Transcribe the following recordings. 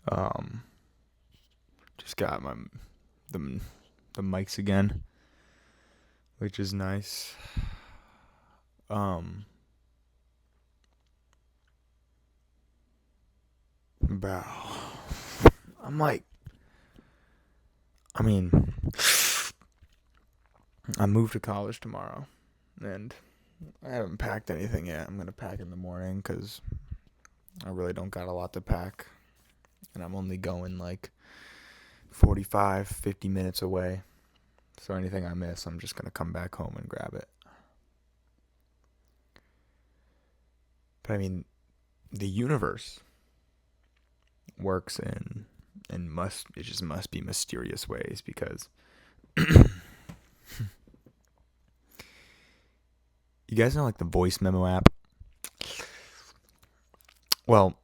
Um, just got the the mics again, which is nice. Um, Bro, I'm like, I mean, I moved to college tomorrow, and I haven't packed anything yet. I'm gonna pack in the morning because I really don't got a lot to pack, and I'm only going like 45, 50 minutes away. So anything I miss, I'm just gonna come back home and grab it. But I mean, the universe works in must be mysterious ways because you guys know like the voice memo app. Well,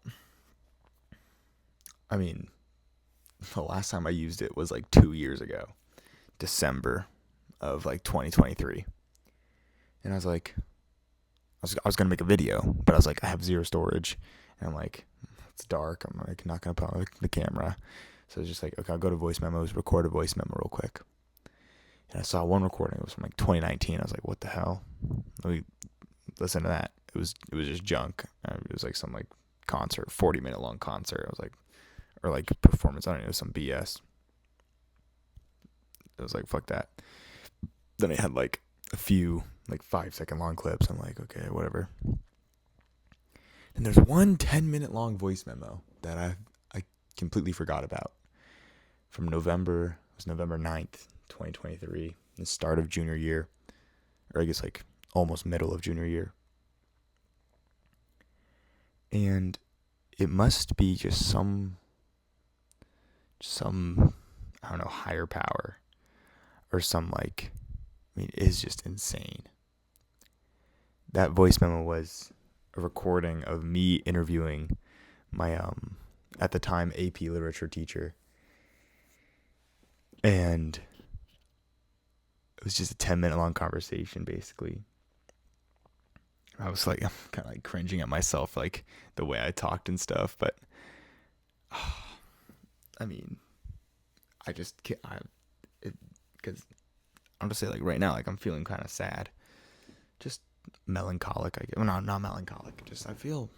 I mean, the last time I used it was like 2 years ago, December of like 2023, and I was gonna make a video, but I was like, I have zero storage, and I'm like, it's dark. I'm like not gonna put on the camera, so I was just like, okay, I'll go to voice memos, record a voice memo real quick, and I saw one recording. It was from like 2019. I was like, what the hell? Let me listen to that. It was just junk. It was like some like concert, 40-minute long concert. I was like, or like performance. I don't know, some BS. It was like, fuck that. Then I had like a few like 5-second long clips. I'm like, okay, whatever. And there's one 10-minute long voice memo that I completely forgot about from November. It was November 9th, 2023, the start of junior year, or I guess like almost middle of junior year. And it must be just some I don't know, higher power or some like, I mean, it is just insane. That voice memo was a recording of me interviewing my at the time AP literature teacher, and it was just a 10-minute long conversation basically. I was like, I'm kind of like cringing at myself, like the way I talked and stuff, but I mean, I just can't, because I'm just saying, like right now, like I'm feeling kind of sad, just melancholic. Well, no, not melancholic. Just I think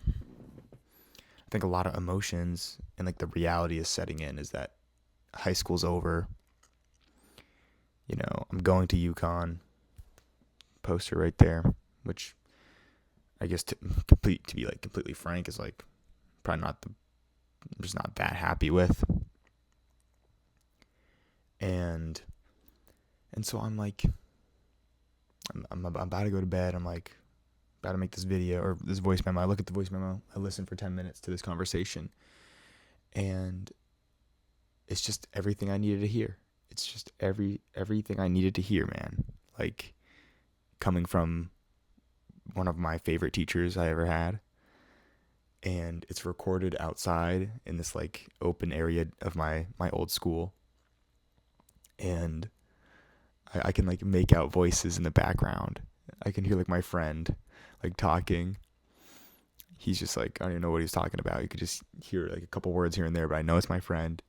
a lot of emotions and like the reality is setting in. Is that high school's over? You know, I'm going to UConn. Poster right there, which I guess to be like completely frank is like probably not I'm just not that happy with. And so I'm like, I'm about to go to bed. I'm like, about to make this video or this voice memo. I look at the voice memo. I listen for 10 minutes to this conversation. And it's just everything I needed to hear. It's just everything I needed to hear, man. Like coming from one of my favorite teachers I ever had. And it's recorded outside in this like open area of my old school. And I can like make out voices in the background. I can hear like my friend like talking. He's just like, I don't even know what he's talking about. You could just hear like a couple words here and there, but I know it's my friend.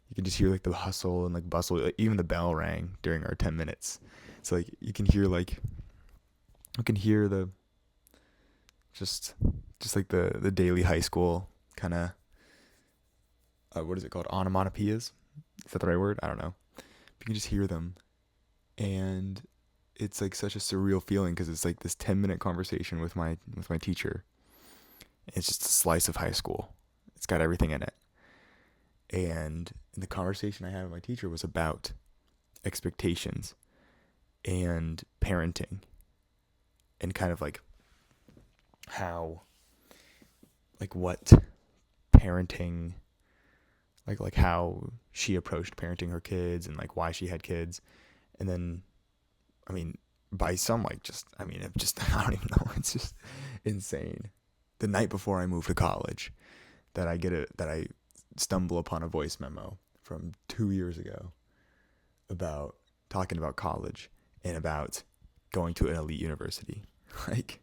You can just hear like the hustle and like bustle. Like, even the bell rang during our 10 minutes. So like you can hear the just like the daily high school kind of what is it called, onomatopoeias? Is that the right word? I don't know. You can just hear them, and it's like such a surreal feeling because it's like this 10-minute conversation with my teacher. It's just a slice of high school. It's got everything in it. And the conversation I had with my teacher was about expectations and parenting and kind of like how, like what parenting, like how she approached parenting her kids and like why she had kids. And then, I mean, by some like just, I mean, I don't even know. It's just insane. The night before I moved to college, that I stumble upon a voice memo from 2 years ago about talking about college and about going to an elite university. Like,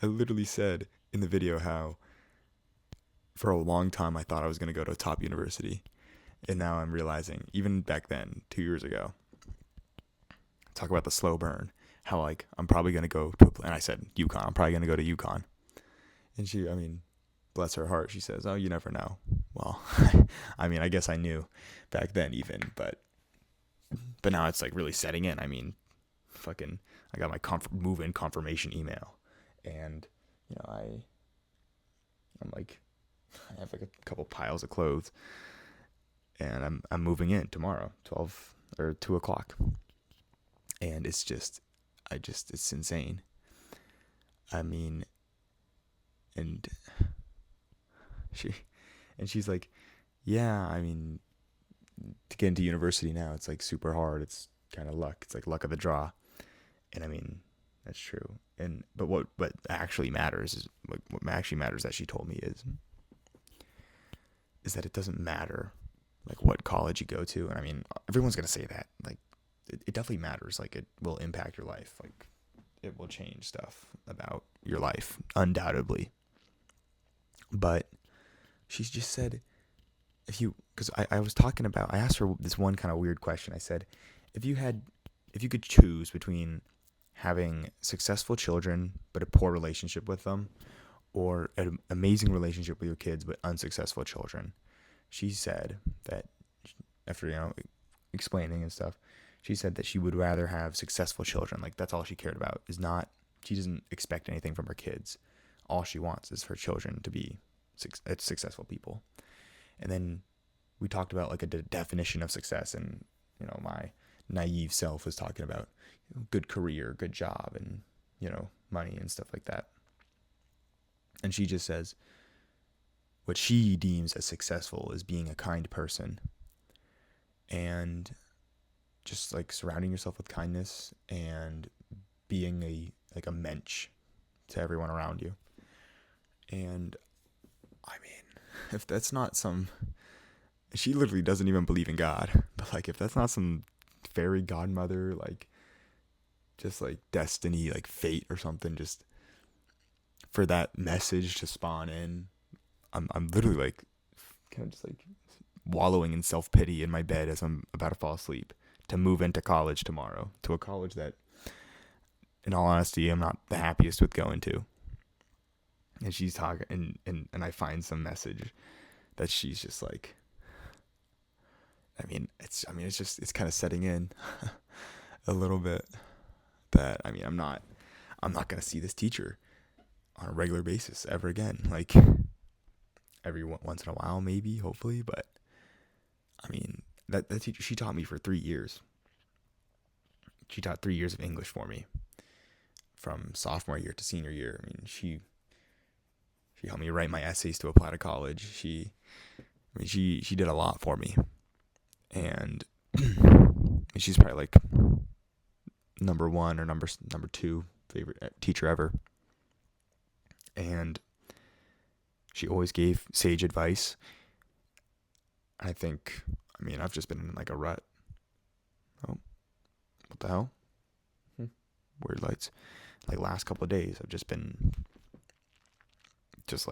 I literally said in the video how for a long time, I thought I was going to go to a top university. And now I'm realizing, even back then, 2 years ago, talk about the slow burn, how like I'm probably going to go to, and I said, UConn, I'm probably going to go to UConn. And she, I mean, bless her heart, she says, oh, you never know. Well, I mean, I guess I knew back then even, but now it's like really setting in. I mean, fucking, I got my move-in confirmation email, and you know, I'm like, I have like a couple piles of clothes, and I'm moving in tomorrow, 12 or 2 o'clock, and it's insane. I mean, and she, and she's like, yeah, I mean, to get into university now, it's like super hard. It's kind of luck. It's like luck of the draw. And I mean, that's true. And but what actually matters is what actually matters that she told me is that it doesn't matter like what college you go to. And I mean, everyone's gonna say that. Like it definitely matters. Like it will impact your life. Like it will change stuff about your life, undoubtedly. But she's just said, because I was talking about, I asked her this one kind of weird question. I said, if you could choose between having successful children but a poor relationship with them, or an amazing relationship with your kids but unsuccessful children, she said that, after explaining and stuff, she said that she would rather have successful children. Like that's all she cared about. She doesn't expect anything from her kids. All she wants is for children to be successful people. And then we talked about like a definition of success, and my naive self was talking about good career, good job, and money and stuff like that. And she just says what she deems as successful is being a kind person, and just like surrounding yourself with kindness and being a mensch to everyone around you. And I mean, if that's not she literally doesn't even believe in God, but like if that's not some fairy godmother, like just like destiny, like fate or something, just for that message to spawn in, I'm literally like kind of just like wallowing in self-pity in my bed as I'm about to fall asleep, to move into college tomorrow, to a college that, in all honesty, I'm not the happiest with going to. And she's talking, and I find some message that she's just like, it's kind of setting in a little bit that, I'm not going to see this teacher on a regular basis ever again. Like every once in a while, maybe, hopefully. But that teacher, she taught me for 3 years. She taught 3 years of English for me from sophomore year to senior year. She helped me write my essays to apply to college. She did a lot for me. And she's probably like number one or number two favorite teacher ever. And she always gave sage advice. I think, I've just been in like a rut. Oh, what the hell? Weird lights. Like last couple of days, I've just been just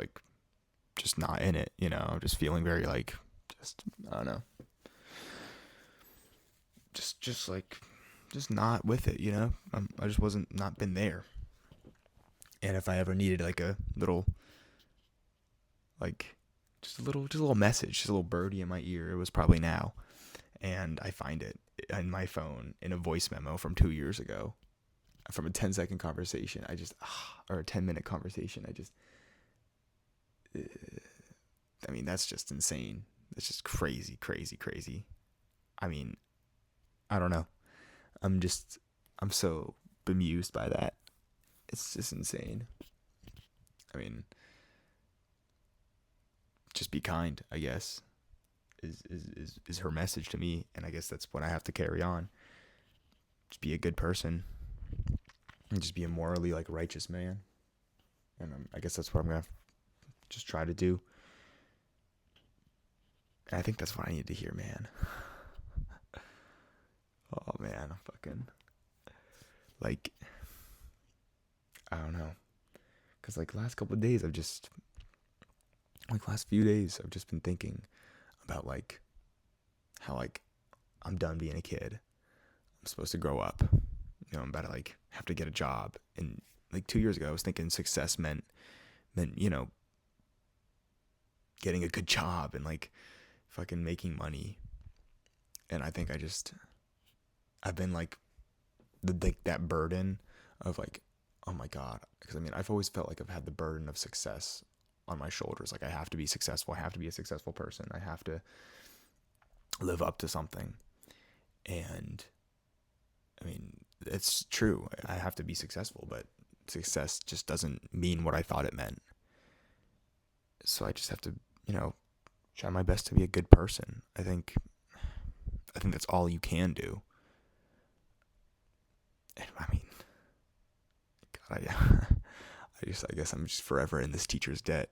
not in it, just feeling very like, I don't know. Just not with it, I just not been there. And if I ever needed like a little, like just a little message, just a little birdie in my ear, it was probably now. And I find it in my phone in a voice memo from 2 years ago, from a 10-second conversation. Or a 10-minute conversation. That's just insane. It's just crazy, crazy, crazy. I don't know. I'm so bemused by that. It's just insane. Just be kind, I guess, is her message to me. And I guess that's what I have to carry on. Just be a good person. And just be a morally like righteous man. And I guess that's what I'm going to just try to do. And I think that's what I need to hear, man. Oh, man, I'm fucking, like, I don't know. Because, like, last couple of days, I've just like last few days I've just been thinking about like how like I'm done being a kid. I'm supposed to grow up. I'm about to like have to get a job. And like 2 years ago I was thinking success meant getting a good job and like fucking making money. And I think I've been like that burden of like, oh my God, because I mean I've always felt like I've had the burden of success on my shoulders. Like I have to be successful. I have to be a successful person. I have to live up to something. And I mean, it's true. I have to be successful, but success just doesn't mean what I thought it meant. So I just have to, try my best to be a good person. I think that's all you can do. I mean, God, I guess I'm just forever in this teacher's debt.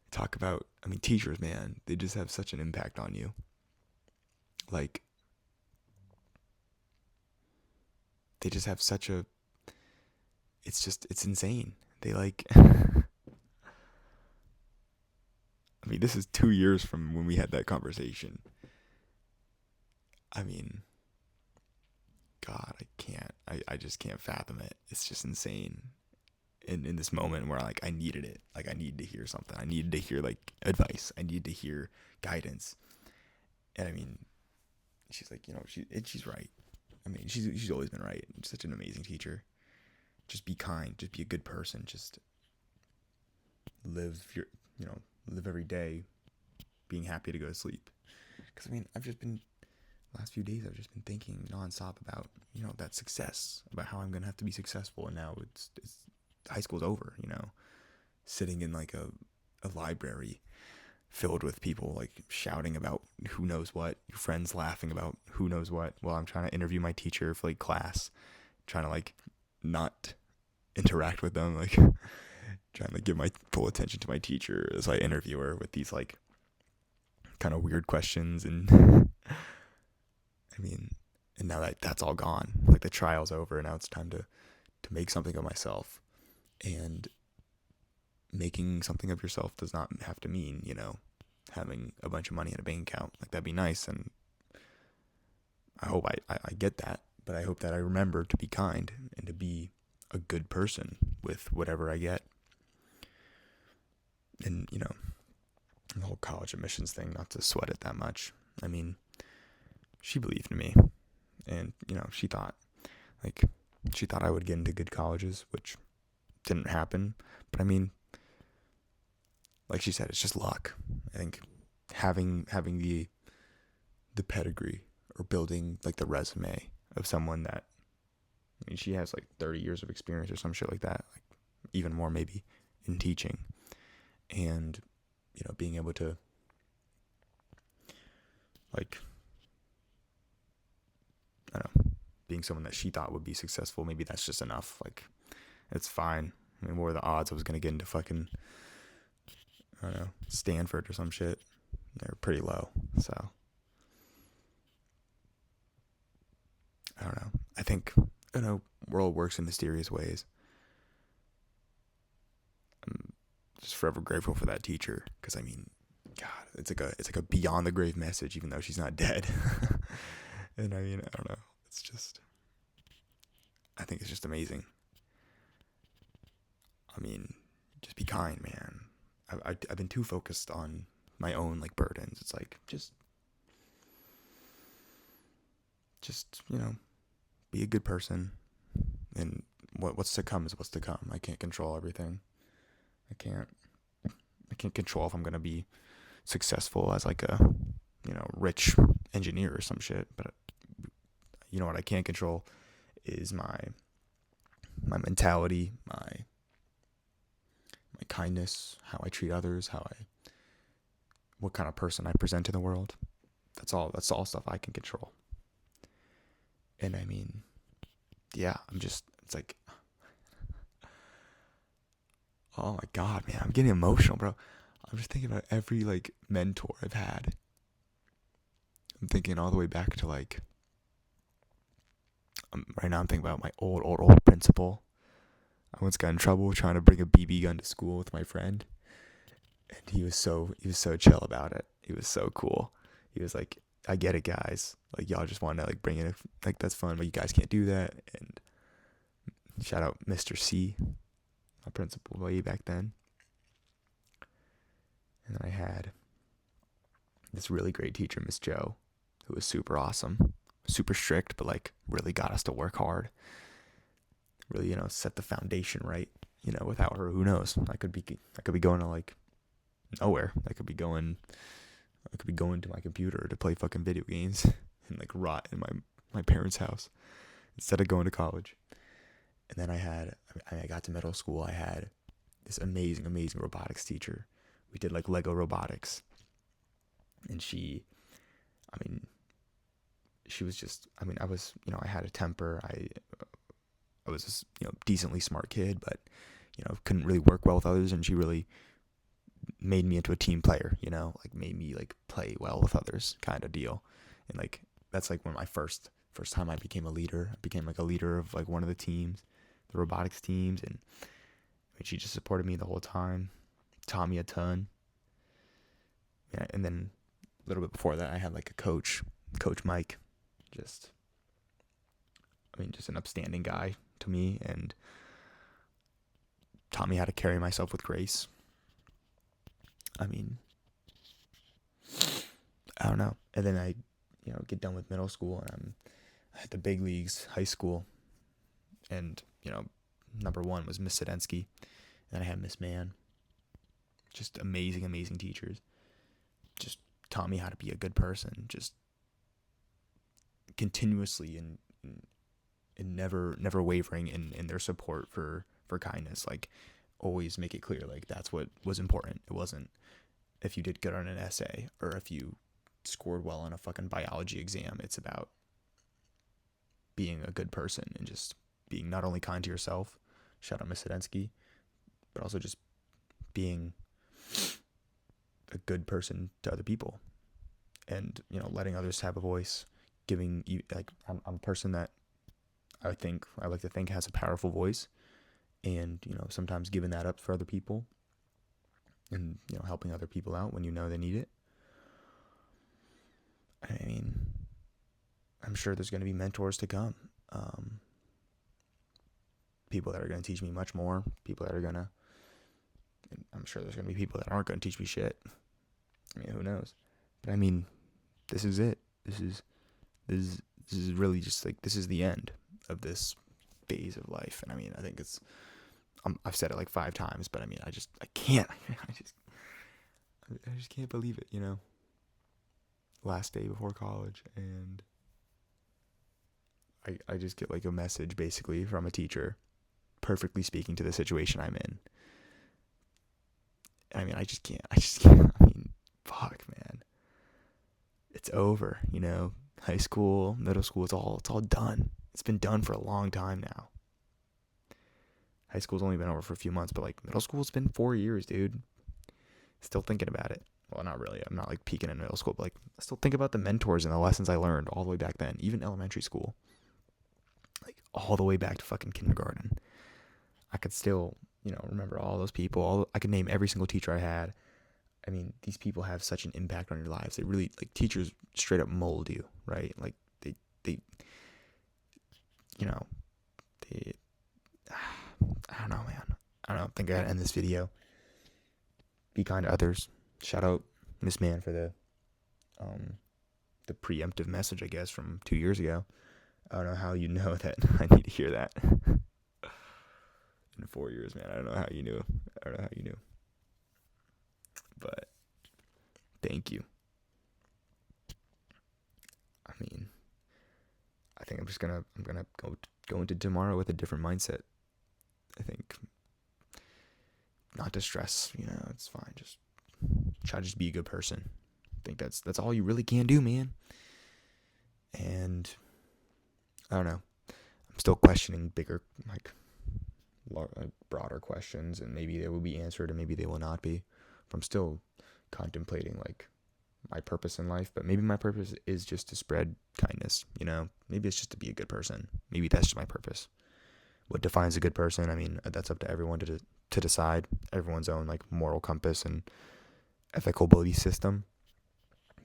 Talk about, I mean, teachers, man, they just have such an impact on you. Like, they just have such a, it's insane. They like, I mean, this is 2 years from when we had that conversation. I mean, God, I can't, I just can't fathom it. It's just insane. In this moment where like I needed it, like I needed to hear something. I needed to hear like advice. I needed to hear guidance. And I mean, she's like, she's right. I mean, she's always been right. She's such an amazing teacher. Just be kind. Just be a good person. Just live live every day being happy to go to sleep. Because I mean, last few days I've just been thinking nonstop about that success, about how I'm gonna have to be successful. And now it's high school's over. Sitting in like a library filled with people like shouting about who knows what, your friends laughing about who knows what, while I'm trying to interview my teacher for like class, trying to like not interact with them, like trying to give my full attention to my teacher as I interview her with these like kind of weird questions. And I mean, and now that's all gone. Like the trial's over, and now it's time to make something of myself. And making something of yourself does not have to mean, having a bunch of money in a bank account. Like that'd be nice, and I hope I get that, but I hope that I remember to be kind and to be a good person with whatever I get. And, the whole college admissions thing, not to sweat it that much. I mean, she believed in me, and, she thought I would get into good colleges, which didn't happen. But I mean, like she said, it's just luck. I think having the pedigree, or building like the resume of someone that, I mean, she has like 30 years of experience or some shit like that, like even more maybe, in teaching. And being able to like, I don't know, being someone that she thought would be successful, maybe that's just enough. Like, it's fine. I mean, what were the odds I was gonna get into fucking, I don't know, Stanford or some shit? They're pretty low. So I don't know. I think, world works in mysterious ways. I'm just forever grateful for that teacher, because I mean, God, it's like a beyond the grave message, even though she's not dead. And I mean, I don't know. I think it's just amazing. I mean, just be kind, man. I've been too focused on my own like burdens. It's like just be a good person, and what's to come is what's to come. I can't control everything. I can't control if I'm gonna be successful as like a rich engineer or some shit. But what I can control is my mentality, my kindness, how I treat others, what kind of person I present to the world. That's all stuff I can control. And I mean, yeah, it's like, oh my God, man, I'm getting emotional, bro. I'm just thinking about every like mentor I've had. I'm thinking all the way back to like, right now I'm thinking about my old principal. I once got in trouble trying to bring a BB gun to school with my friend. And he was so chill about it. He was so cool. He was like, I get it, guys. Like, y'all just want to like bring in like, that's fun, but you guys can't do that. And shout out Mr. C, my principal way back then. And then I had this really great teacher, Miss Joe, who was super awesome, super strict, but like really got us to work hard. Really, set the foundation right. Without her, who knows? I could be going to like nowhere. I could be going to my computer to play fucking video games and like rot in my parents' house instead of going to college. And then I got to middle school. I had this amazing, amazing robotics teacher. We did like Lego robotics. And she was just, I was, I had a temper. I was a, decently smart kid, but, couldn't really work well with others. And she really made me into a team player, like made me like play well with others kind of deal. And like, that's like when my first time I became a leader. I became like a leader of like one of the teams, the robotics teams. And she just supported me the whole time, taught me a ton. Yeah, and then a little bit before that, I had like a Coach Mike, just an upstanding guy to me, and taught me how to carry myself with grace. I don't know. And then I, get done with middle school, and I'm at the big leagues, high school, and number one was Miss Sedensky, and then I had Miss Mann. Just amazing, amazing teachers. Just taught me how to be a good person. Just continuously and never wavering in their support for kindness. Like, always make it clear, like, that's what was important. It wasn't if you did good on an essay or if you scored well on a fucking biology exam. It's about being a good person and just being not only kind to yourself, shout out Miss Sedensky, but also just being a good person to other people, and letting others have a voice, giving you, like, I'm a person that I like to think has a powerful voice, and sometimes giving that up for other people, and helping other people out when they need it. I'm sure there's going to be mentors to come, people that are going to teach me much more, I'm sure there's going to be people that aren't going to teach me shit. Who knows? But this is it. This is really just like, this is the end of this phase of life. And I think it's, I've said it like 5 times, but I can't, I just can't believe it, last day before college, and I just get like a message basically from a teacher perfectly speaking to the situation I'm in. I just can't, fuck, man. It's over, high school, middle school, it's all done. It's been done for a long time now. High school's only been over for a few months, but like middle school's been 4 years, dude. Still thinking about it. Well, not really. I'm not like peaking in middle school, but like I still think about the mentors and the lessons I learned all the way back then, even elementary school. Like all the way back to fucking kindergarten. I could still, remember all those people. I could name every single teacher I had. These people have such an impact on your lives. They really, like, teachers straight up mold you, right? Like they I don't know, man. I don't think I gotta end this video. Be kind to others. Shout out Miss Mann for the preemptive message, I guess, from 2 years ago. I don't know how you know that I need to hear that. In 4 years, man. I don't know how you knew. But thank you. I think I'm gonna go into tomorrow with a different mindset. I think not to stress, it's fine. Just try to just be a good person. I think that's all you really can do, man. And I don't know. I'm still questioning bigger, like, broader questions, and maybe they will be answered and maybe they will not be. But I'm still contemplating like my purpose in life, but maybe my purpose is just to spread kindness, maybe it's just to be a good person. Maybe that's just my purpose. What defines a good person? That's up to everyone to decide, everyone's own like moral compass and ethical belief system,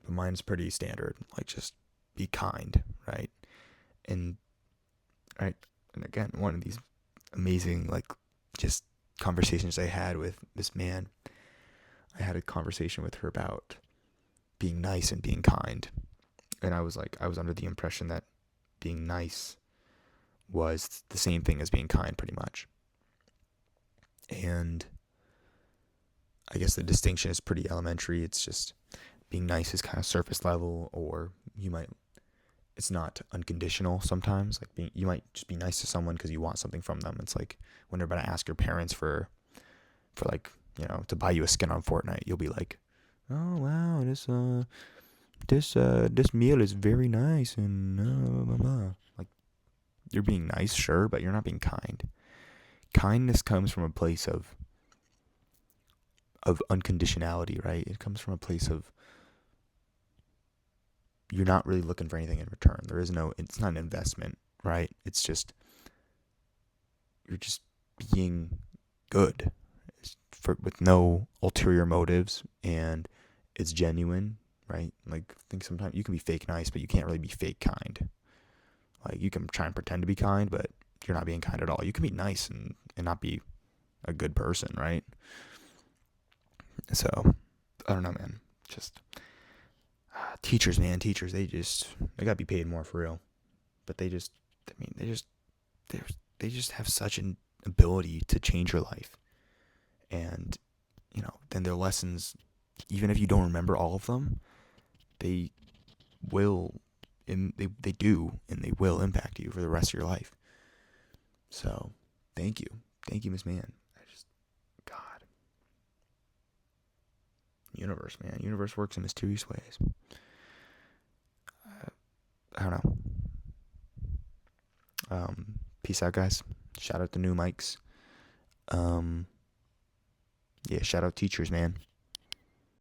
but mine's pretty standard. Like, just be kind, right? And right, and again, one of these amazing, like, just conversations I had with this man. I had a conversation with her about being nice and being kind, and I was under the impression that being nice was the same thing as being kind, pretty much. And I guess the distinction is pretty elementary. It's just being nice is kind of surface level, or you might, it's not unconditional sometimes. Like, you might just be nice to someone because you want something from them. It's like when you're about to ask your parents for like, to buy you a skin on Fortnite, you'll be like, oh wow, this meal is very nice, and blah, blah, blah. Like, you're being nice, sure, but you're not being kind. Kindness comes from a place of unconditionality, right? It comes from a place of you're not really looking for anything in return. It's not an investment, right? It's just, you're just being good with no ulterior motives, and it's genuine, right? Like, I think sometimes you can be fake nice, but you can't really be fake kind. Like, you can try and pretend to be kind, but you're not being kind at all. You can be nice and not be a good person, right? So, I don't know, man. Just teachers, man. Teachers, they gotta be paid more for real. But they they just have such an ability to change your life. And then their lessons, even if you don't remember all of them, they will, and they do, and they will impact you for the rest of your life. So, thank you, Miss Man. God, universe, man. Universe works in mysterious ways. I don't know. Peace out, guys. Shout out to new mics. Yeah, shout out teachers, man.